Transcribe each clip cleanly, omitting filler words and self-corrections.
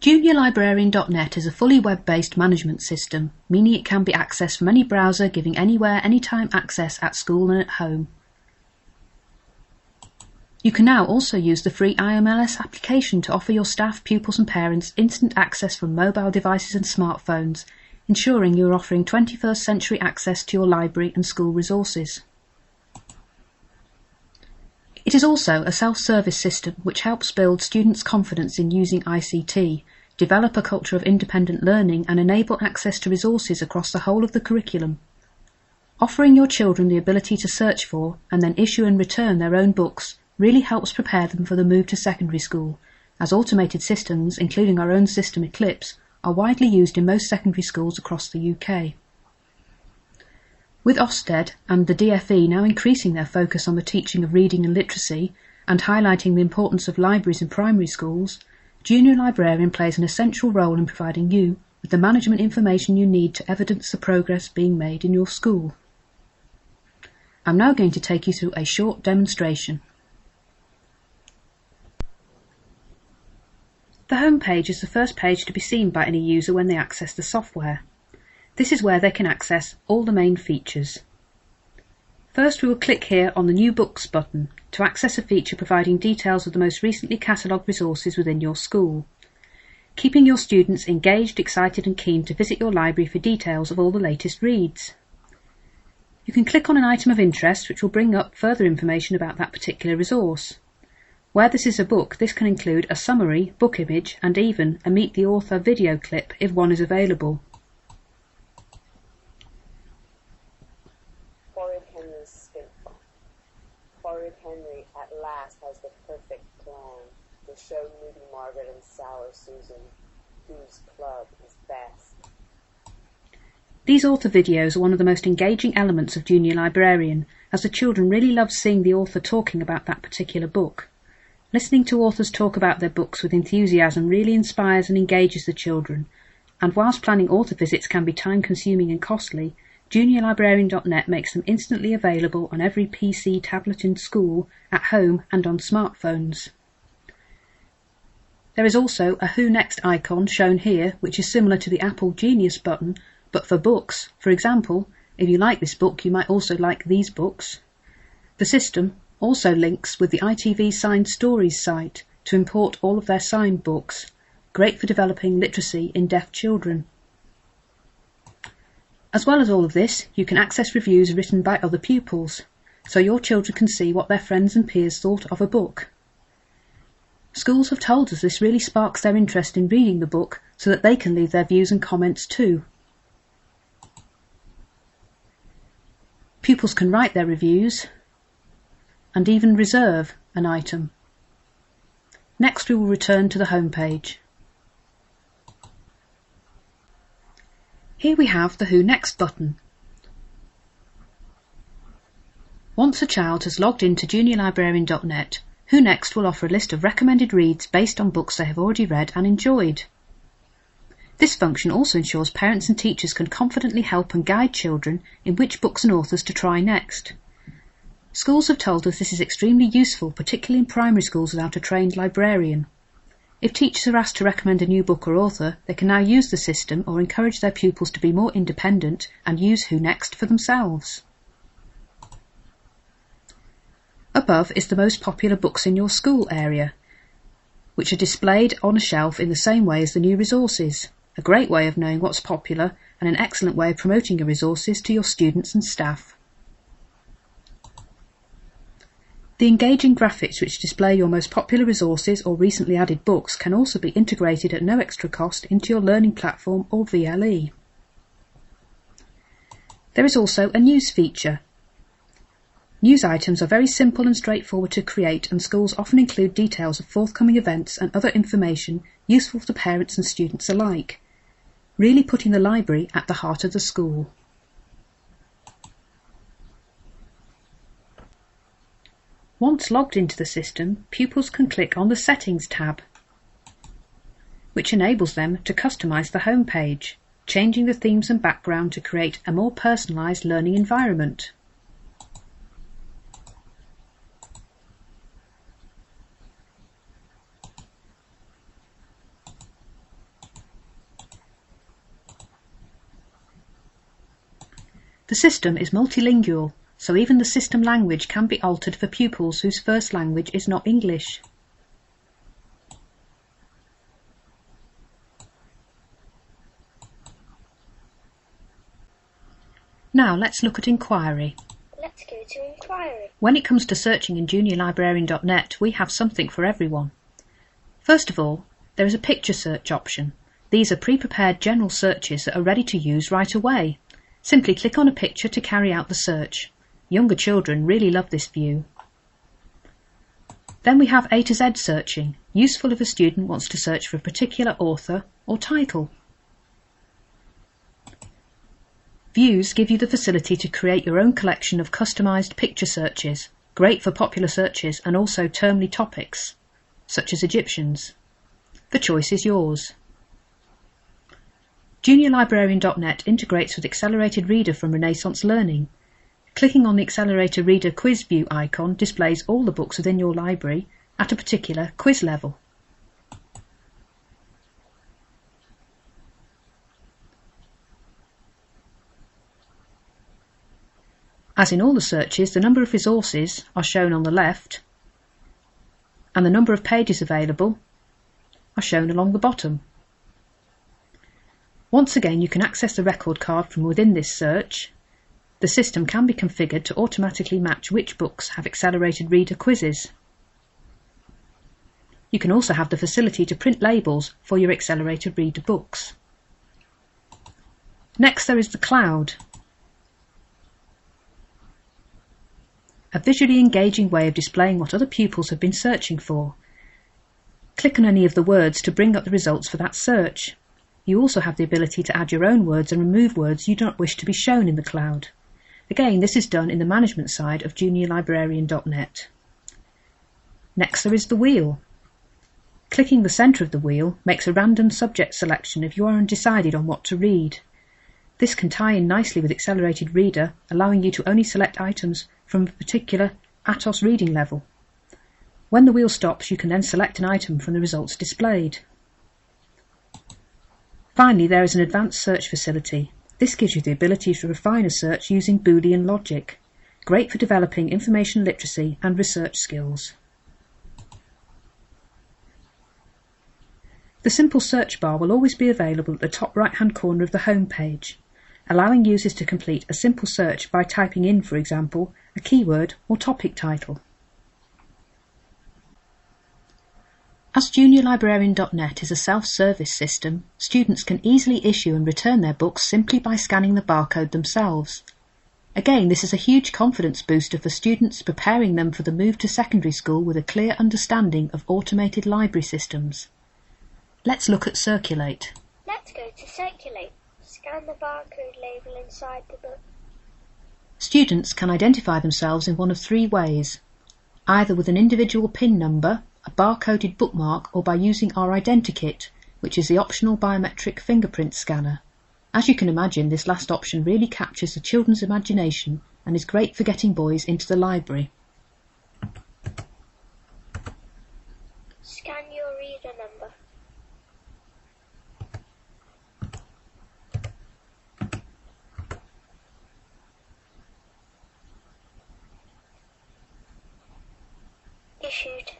JuniorLibrarian.net is a fully web-based management system, meaning it can be accessed from any browser, giving anywhere, anytime access at school and at home. You can now also use the free IMLS application to offer your staff, pupils and parents instant access from mobile devices and smartphones, ensuring you are offering 21st century access to your library and school resources. It is also a self-service system which helps build students' confidence in using ICT, develop a culture of independent learning and enable access to resources across the whole of the curriculum. Offering your children the ability to search for and then issue and return their own books really helps prepare them for the move to secondary school, as automated systems, including our own system Eclipse, are widely used in most secondary schools across the UK. With Ofsted and the DFE now increasing their focus on the teaching of reading and literacy and highlighting the importance of libraries in primary schools, Junior Librarian plays an essential role in providing you with the management information you need to evidence the progress being made in your school. I'm now going to take you through a short demonstration. The home page is the first page to be seen by any user when they access the software. This is where they can access all the main features. First, we will click here on the New Books button to access a feature providing details of the most recently catalogued resources within your school, keeping your students engaged, excited and keen to visit your library for details of all the latest reads. You can click on an item of interest which will bring up further information about that particular resource. Where this is a book, this can include a summary, book image and even a Meet the Author video clip if one is available. Henry at last has the perfect plan to show moody Margaret and sour Susan whose club is best. These author videos are one of the most engaging elements of Junior Librarian, as the children really love seeing the author talking about that particular book. Listening to authors talk about their books with enthusiasm really inspires and engages the children, and whilst planning author visits can be time-consuming and costly, JuniorLibrarian.net makes them instantly available on every PC, tablet in school, at home and on smartphones. There is also a Who Next icon shown here, which is similar to the Apple Genius button, but for books. For example, if you like this book, you might also like these books. The system also links with the ITV Signed Stories site to import all of their signed books, great for developing literacy in deaf children. As well as all of this, you can access reviews written by other pupils, so your children can see what their friends and peers thought of a book. Schools have told us this really sparks their interest in reading the book so that they can leave their views and comments too. Pupils can write their reviews and even reserve an item. Next we will return to the home page. Here we have the Who Next button. Once a child has logged into JuniorLibrarian.net, Who Next will offer a list of recommended reads based on books they have already read and enjoyed. This function also ensures parents and teachers can confidently help and guide children in which books and authors to try next. Schools have told us this is extremely useful, particularly in primary schools without a trained librarian. If teachers are asked to recommend a new book or author, they can now use the system or encourage their pupils to be more independent and use Who Next for themselves. Above is the most popular books in your school area, which are displayed on a shelf in the same way as the new resources, a great way of knowing what's popular and an excellent way of promoting your resources to your students and staff. The engaging graphics which display your most popular resources or recently added books can also be integrated at no extra cost into your learning platform or VLE. There is also a news feature. News items are very simple and straightforward to create, and schools often include details of forthcoming events and other information useful to parents and students alike, really putting the library at the heart of the school. Once logged into the system, pupils can click on the Settings tab, which enables them to customise the home page, changing the themes and background to create a more personalised learning environment. The system is multilingual, so even the system language can be altered for pupils whose first language is not English. Now let's look at inquiry. Let's go to inquiry. When it comes to searching in juniorlibrarian.net, we have something for everyone. First of all, there is a picture search option. These are pre-prepared general searches that are ready to use right away. Simply click on a picture to carry out the search. Younger children really love this view. Then we have A to Z searching, useful if a student wants to search for a particular author or title. Views give you the facility to create your own collection of customised picture searches, great for popular searches and also termly topics, such as Egyptians. The choice is yours. juniorlibrarian.net integrates with Accelerated Reader from Renaissance Learning. Clicking on the Accelerator Reader Quiz View icon displays all the books within your library at a particular quiz level. As in all the searches, the number of resources are shown on the left and the number of pages available are shown along the bottom. Once again, you can access the record card from within this search. The system can be configured to automatically match which books have Accelerated Reader quizzes. You can also have the facility to print labels for your Accelerated Reader books. Next, there is the cloud, a visually engaging way of displaying what other pupils have been searching for. Click on any of the words to bring up the results for that search. You also have the ability to add your own words and remove words you don't wish to be shown in the cloud. Again, this is done in the management side of juniorlibrarian.net. Next, there is the wheel. Clicking the centre of the wheel makes a random subject selection if you are undecided on what to read. This can tie in nicely with Accelerated Reader, allowing you to only select items from a particular ATOS reading level. When the wheel stops, you can then select an item from the results displayed. Finally, there is an advanced search facility. This gives you the ability to refine a search using Boolean logic, great for developing information literacy and research skills. The simple search bar will always be available at the top right-hand corner of the home page, allowing users to complete a simple search by typing in, for example, a keyword or topic title. As juniorlibrarian.net is a self-service system, students can easily issue and return their books simply by scanning the barcode themselves. Again, this is a huge confidence booster for students, preparing them for the move to secondary school with a clear understanding of automated library systems. Let's look at Circulate. Let's go to Circulate. Scan the barcode label inside the book. Students can identify themselves in one of three ways, either with an individual PIN number, a barcoded bookmark, or by using our Identikit, which is the optional biometric fingerprint scanner. As you can imagine, this last option really captures the children's imagination and is great for getting boys into the library. Scan your reader number. Issued.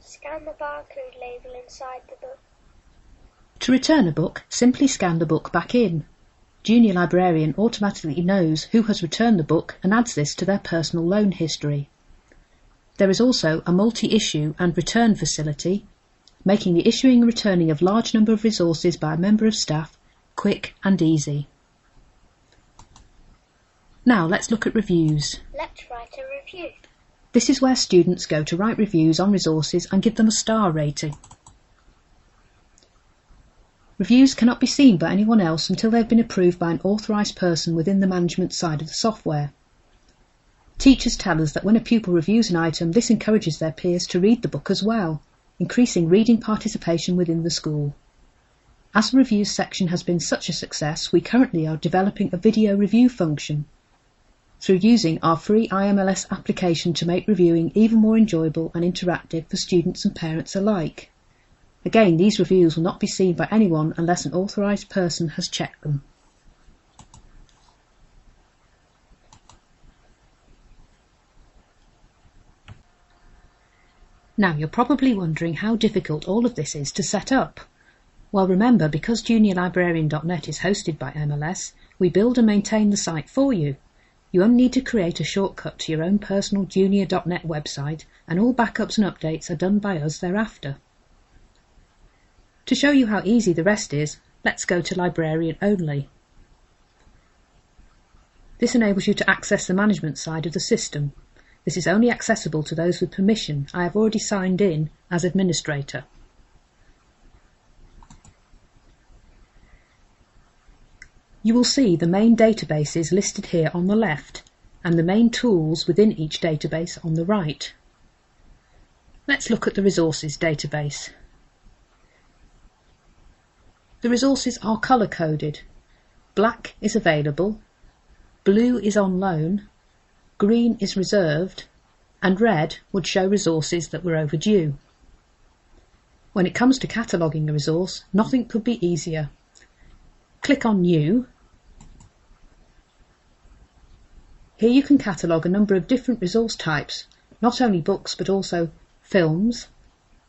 Scan the barcode label inside the book. To return a book, simply scan the book back in. Junior Librarian automatically knows who has returned the book and adds this to their personal loan history. There is also a multi-issue and return facility, making the issuing and returning of large number of resources by a member of staff quick and easy. Now let's look at reviews. Let's write a review. This is where students go to write reviews on resources and give them a star rating. Reviews cannot be seen by anyone else until they have been approved by an authorised person within the management side of the software. Teachers tell us that when a pupil reviews an item, this encourages their peers to read the book as well, increasing reading participation within the school. As the reviews section has been such a success, we currently are developing a video review function through using our free IMLS application to make reviewing even more enjoyable and interactive for students and parents alike. Again, these reviews will not be seen by anyone unless an authorised person has checked them. Now you're probably wondering how difficult all of this is to set up. Well, remember, because juniorlibrarian.net is hosted by MLS, we build and maintain the site for you. You only need to create a shortcut to your own personal junior.net website, and all backups and updates are done by us thereafter. To show you how easy the rest is, let's go to Librarian Only. This enables you to access the management side of the system. This is only accessible to those with permission. I have already signed in as administrator. You will see the main databases listed here on the left and the main tools within each database on the right. Let's look at the resources database. The resources are colour-coded. Black is available, blue is on loan, green is reserved, and red would show resources that were overdue. When it comes to cataloguing a resource, nothing could be easier. Click on New. Here you can catalogue a number of different resource types, not only books but also films,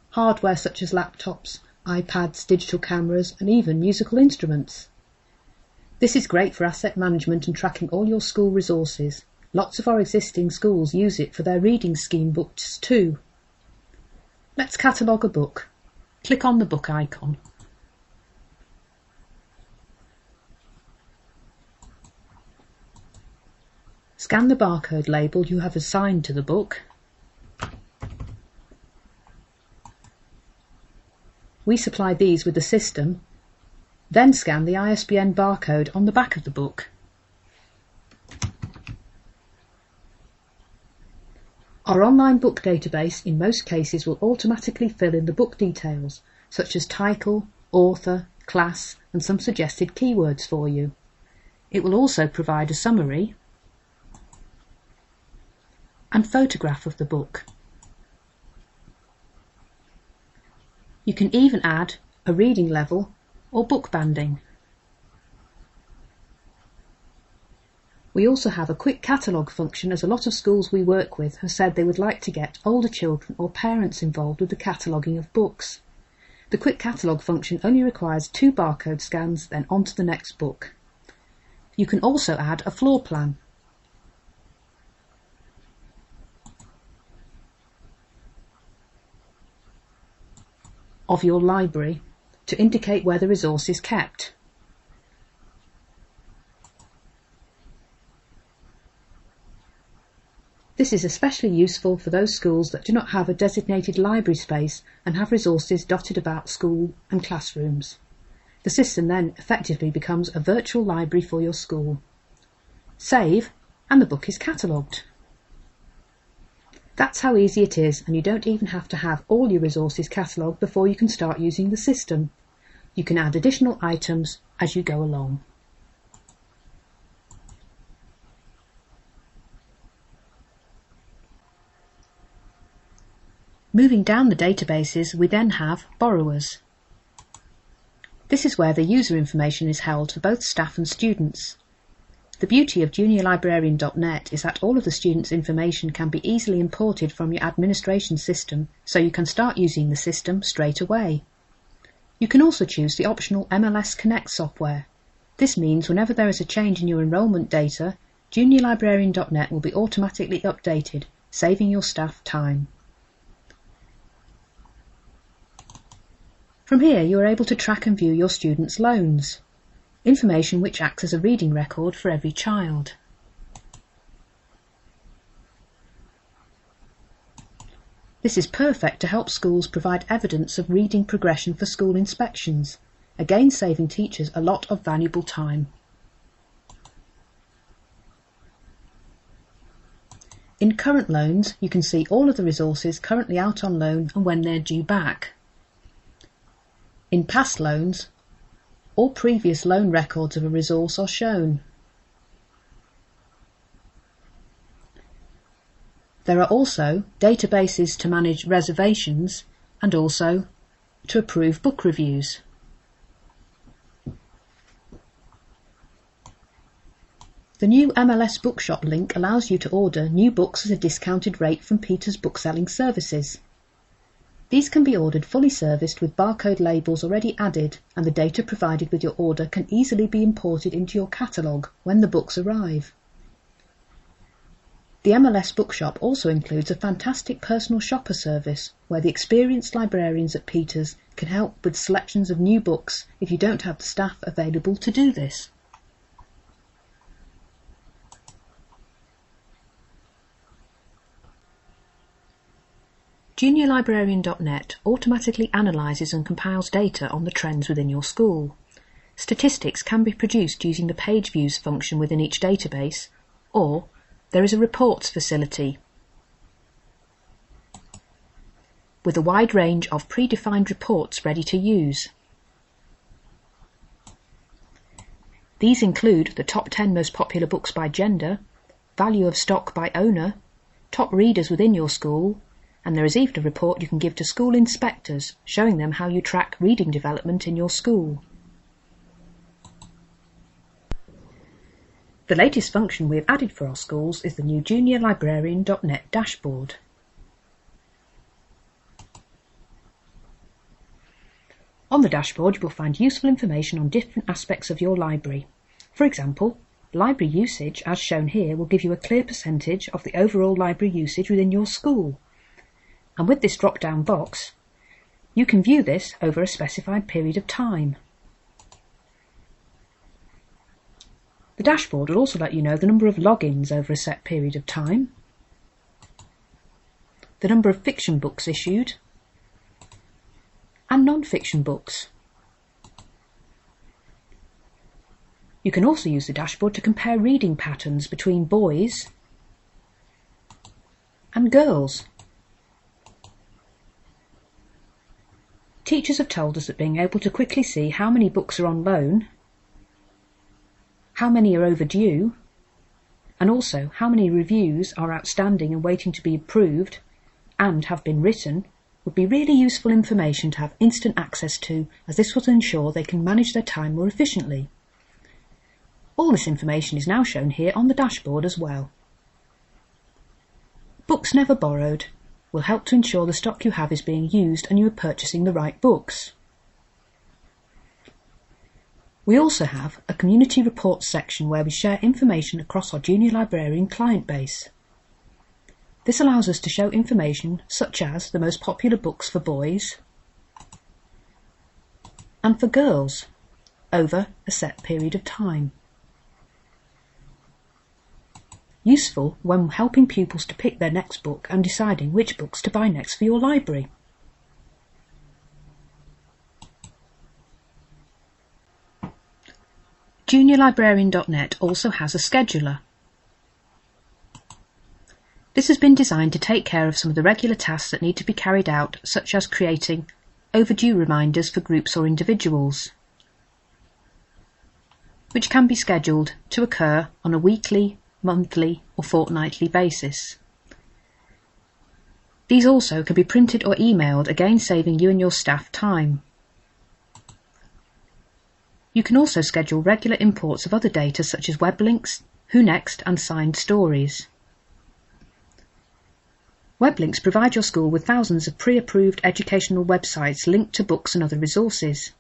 hardware such as laptops, iPads, digital cameras, and even musical instruments. This is great for asset management and tracking all your school resources. Lots of our existing schools use it for their reading scheme books too. Let's catalogue a book. Click on the book icon. Scan the barcode label you have assigned to the book. We supply these with the system, then scan the ISBN barcode on the back of the book. Our online book database in most cases will automatically fill in the book details, such as title, author, class, and some suggested keywords for you. It will also provide a summary and photograph of the book. You can even add a reading level or book banding. We also have a quick catalogue function, as a lot of schools we work with have said they would like to get older children or parents involved with the cataloguing of books. The quick catalogue function only requires 2 barcode scans, then on to the next book. You can also add a floor plan. Of your library to indicate where the resource is kept. This is especially useful for those schools that do not have a designated library space and have resources dotted about school and classrooms. The system then effectively becomes a virtual library for your school. Save, and the book is catalogued. That's how easy it is, and you don't even have to have all your resources catalogued before you can start using the system. You can add additional items as you go along. Moving down the databases, we then have borrowers. This is where the user information is held for both staff and students. The beauty of juniorlibrarian.net is that all of the students' information can be easily imported from your administration system, so you can start using the system straight away. You can also choose the optional MLS Connect software. This means whenever there is a change in your enrolment data, juniorlibrarian.net will be automatically updated, saving your staff time. From here you are able to track and view your students' loans, information which acts as a reading record for every child. This is perfect to help schools provide evidence of reading progression for school inspections, again saving teachers a lot of valuable time. In current loans, you can see all of the resources currently out on loan and when they're due back. In past loans, all previous loan records of a resource are shown. There are also databases to manage reservations and also to approve book reviews. The new MLS Bookshop link allows you to order new books at a discounted rate from Peter's Bookselling Services. These can be ordered fully serviced with barcode labels already added, and the data provided with your order can easily be imported into your catalogue when the books arrive. The MLS Bookshop also includes a fantastic personal shopper service where the experienced librarians at Peters can help with selections of new books if you don't have the staff available to do this. JuniorLibrarian.net automatically analyses and compiles data on the trends within your school. Statistics can be produced using the page views function within each database, or there is a reports facility with a wide range of predefined reports ready to use. These include the top 10 most popular books by gender, value of stock by owner, top readers within your school, and there is even a report you can give to school inspectors showing them how you track reading development in your school. The latest function we have added for our schools is the new JuniorLibrarian.net dashboard. On the dashboard you will find useful information on different aspects of your library. For example, library usage, as shown here, will give you a clear percentage of the overall library usage within your school. And with this drop-down box, you can view this over a specified period of time. The dashboard will also let you know the number of logins over a set period of time, the number of fiction books issued, and non-fiction books. You can also use the dashboard to compare reading patterns between boys and girls. Teachers have told us that being able to quickly see how many books are on loan, how many are overdue, and also how many reviews are outstanding and waiting to be approved and have been written would be really useful information to have instant access to, as this will ensure they can manage their time more efficiently. All this information is now shown here on the dashboard as well. Books never borrowed will help to ensure the stock you have is being used and you are purchasing the right books. We also have a community reports section where we share information across our Junior Librarian client base. This allows us to show information such as the most popular books for boys and for girls over a set period of time. Useful when helping pupils to pick their next book and deciding which books to buy next for your library. JuniorLibrarian.net also has a scheduler. This has been designed to take care of some of the regular tasks that need to be carried out, such as creating overdue reminders for groups or individuals, which can be scheduled to occur on a weekly, monthly or fortnightly basis. These also can be printed or emailed, again saving you and your staff time. You can also schedule regular imports of other data such as web links, Who Next and signed stories. Web links provide your school with thousands of pre-approved educational websites linked to books and other resources.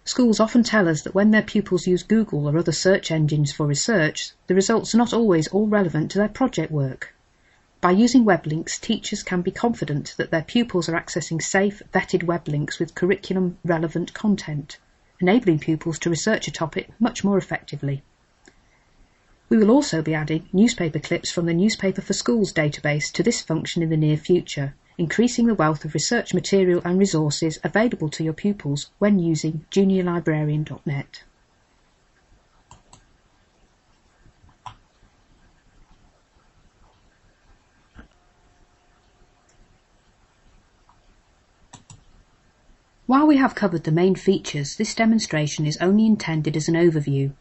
Schools often tell us that when their pupils use Google or other search engines for research, the results are not always all relevant to their project work. By using web links, teachers can be confident that their pupils are accessing safe, vetted web links with curriculum-relevant content, enabling pupils to research a topic much more effectively. We will also be adding newspaper clips from the Newspaper for Schools database to this function in the near future, increasing the wealth of research material and resources available to your pupils when using JuniorLibrarian.net. While we have covered the main features, this demonstration is only intended as an overview.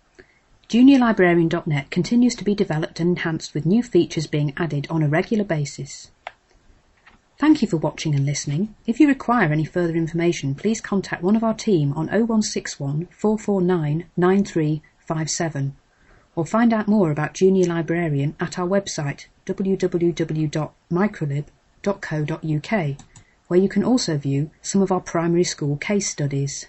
JuniorLibrarian.net continues to be developed and enhanced with new features being added on a regular basis. Thank you for watching and listening. If you require any further information, please contact one of our team on 0161 449 9357 or find out more about Junior Librarian at our website www.microlib.co.uk. where you can also view some of our primary school case studies.